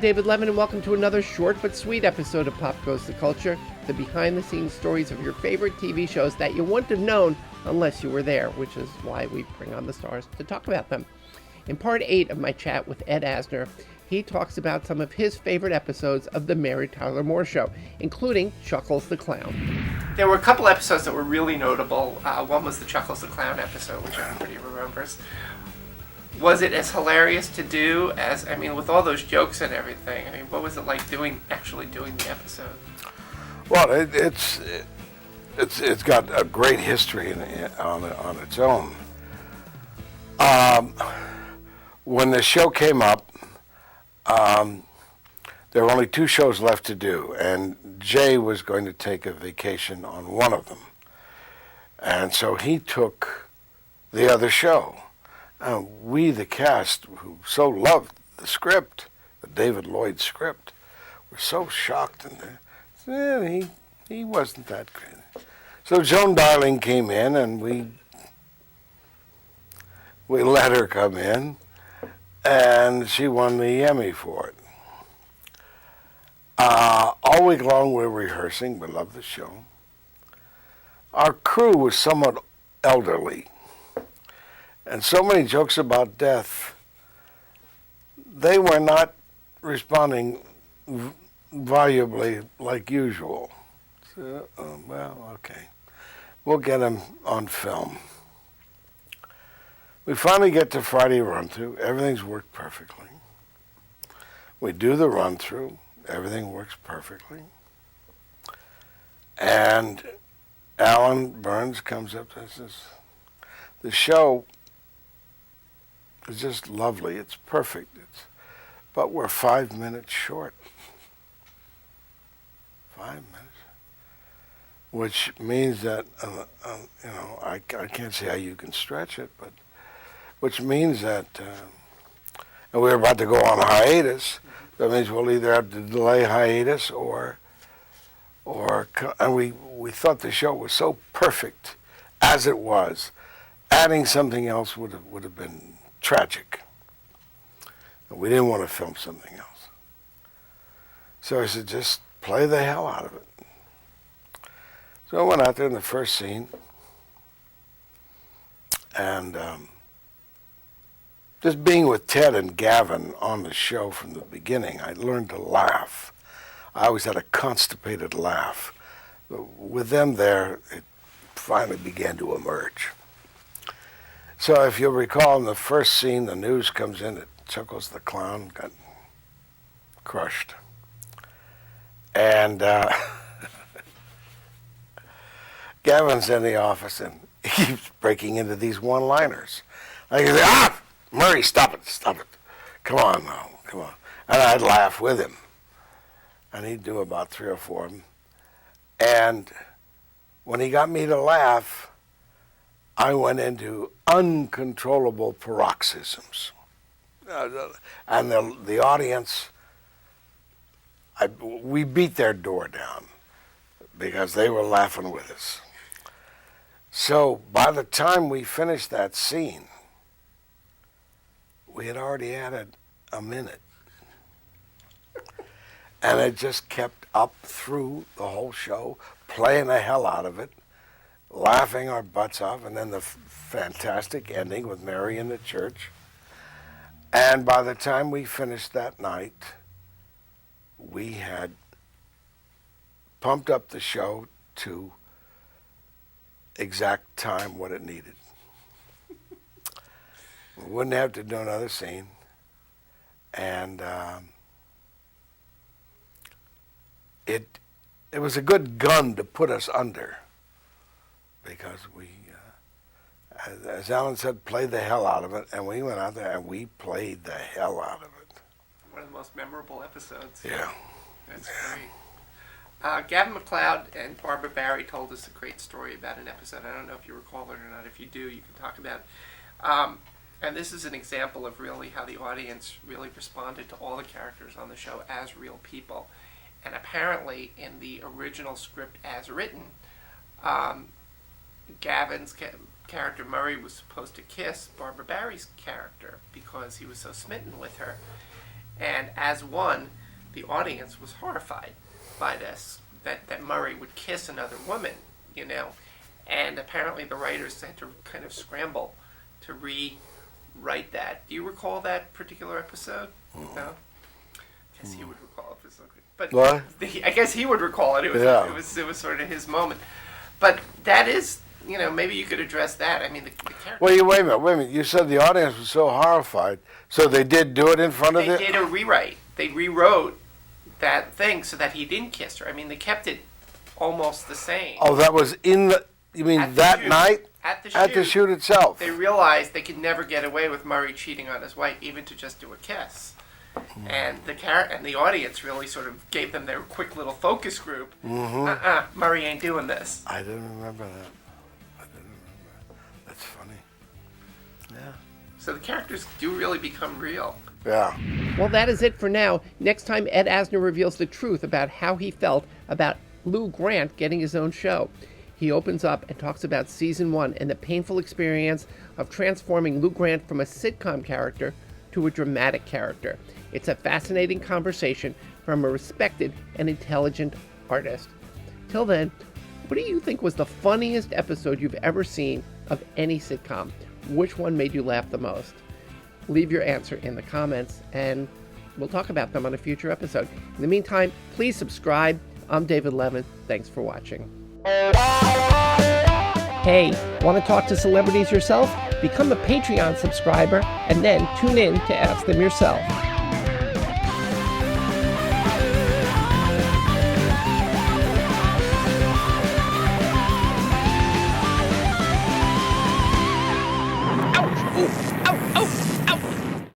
David Levin, and welcome to another short but sweet episode of Pop Goes the Culture, the behind-the-scenes stories of your favorite TV shows that you wouldn't have known unless you were there, which is why we bring on the stars to talk about them. In part 8 of my chat with Ed Asner, he talks about some of his favorite episodes of The Mary Tyler Moore Show, including Chuckles the Clown. There were a couple episodes that were really notable. One was the Chuckles the Clown episode, which everybody remembers. Was it as hilarious to do as, with all those jokes and everything? What was it like actually doing the episode? Well, it's got a great history on its own. When the show came up, there were only 2 shows left to do, and Jay was going to take a vacation on one of them. And so he took the other show. We, the cast, who so loved the script, the David Lloyd script, were so shocked, and he wasn't that great. So Joan Darling came in, and we let her come in, and she won the Emmy for it. All week long we were rehearsing. We loved the show. Our crew was somewhat elderly, and so many jokes about death, they were not responding volubly like usual. So, okay. We'll get them on film. We finally get to Friday run-through. Everything's worked perfectly. We do the run-through. Everything works perfectly. And Alan Burns comes up and says, the show is just lovely. It's perfect. But we're 5 minutes short. 5 minutes. Which means that, I can't see how you can stretch it, but which means that, and we're about to go on hiatus. That means we'll either have to delay hiatus and we thought the show was so perfect as it was. Adding something else would have been tragic. And we didn't want to film something else. So I said, just play the hell out of it. So I went out there in the first scene, and just being with Ted and Gavin on the show from the beginning, I learned to laugh. I always had a constipated laugh. But with them there, it finally began to emerge. So if you'll recall, in the first scene, the news comes in that Chuckles the Clown got crushed. And Gavin's in the office, and he keeps breaking into these one-liners. I say, Murray, stop it. Come on now, come on. And I'd laugh with him. And he'd do about 3 or 4 of them. And when he got me to laugh, I went into uncontrollable paroxysms. And the audience, we beat their door down because they were laughing with us. So by the time we finished that scene, we had already added a minute. And it just kept up through the whole show, playing the hell out of it, laughing our butts off, and then the fantastic ending with Mary in the church. And by the time we finished that night, we had pumped up the show to exact time what it needed. We wouldn't have to do another scene. And it was a good gun to put us under, because we, as Alan said, played the hell out of it, and we went out there and we played the hell out of it. One of the most memorable episodes. Yeah. That's great. Gavin MacLeod and Barbara Barry told us a great story about an episode. I don't know if you recall it or not. If you do, you can talk about it. And this is an example of really how the audience really responded to all the characters on the show as real people. And apparently, in the original script as written, Gavin's character Murray was supposed to kiss Barbara Barry's character because he was so smitten with her. And as one, the audience was horrified by this, that Murray would kiss another woman, you know. And apparently the writers had to kind of scramble to rewrite that. Do you recall that particular episode? No? I guess he would recall it. But What? I guess he would recall it. It was sort of his moment. But that is, you know, maybe you could address that. I mean, the character. Well, wait a minute. You said the audience was so horrified. So they did do it in front of They did a rewrite. They rewrote that thing so that he didn't kiss her. I mean, they kept it almost the same. Oh, that was in the... You mean that night? At the shoot itself. They realized they could never get away with Murray cheating on his wife, even to just do a kiss. And the audience really sort of gave them their quick little focus group. Murray ain't doing this. I didn't remember that. That's funny. Yeah. So the characters do really become real. Yeah. Well, that is it for now. Next time, Ed Asner reveals the truth about how he felt about Lou Grant getting his own show. He opens up and talks about season 1 and the painful experience of transforming Lou Grant from a sitcom character to a dramatic character. It's a fascinating conversation from a respected and intelligent artist. Till then, what do you think was the funniest episode you've ever seen of any sitcom? Which one made you laugh the most? Leave your answer in the comments and we'll talk about them on a future episode. In the meantime, please subscribe. I'm David Levin. Thanks for watching. Hey, want to talk to celebrities yourself? Become a Patreon subscriber and then tune in to ask them yourself. Ouch! Ooh, ow, ow!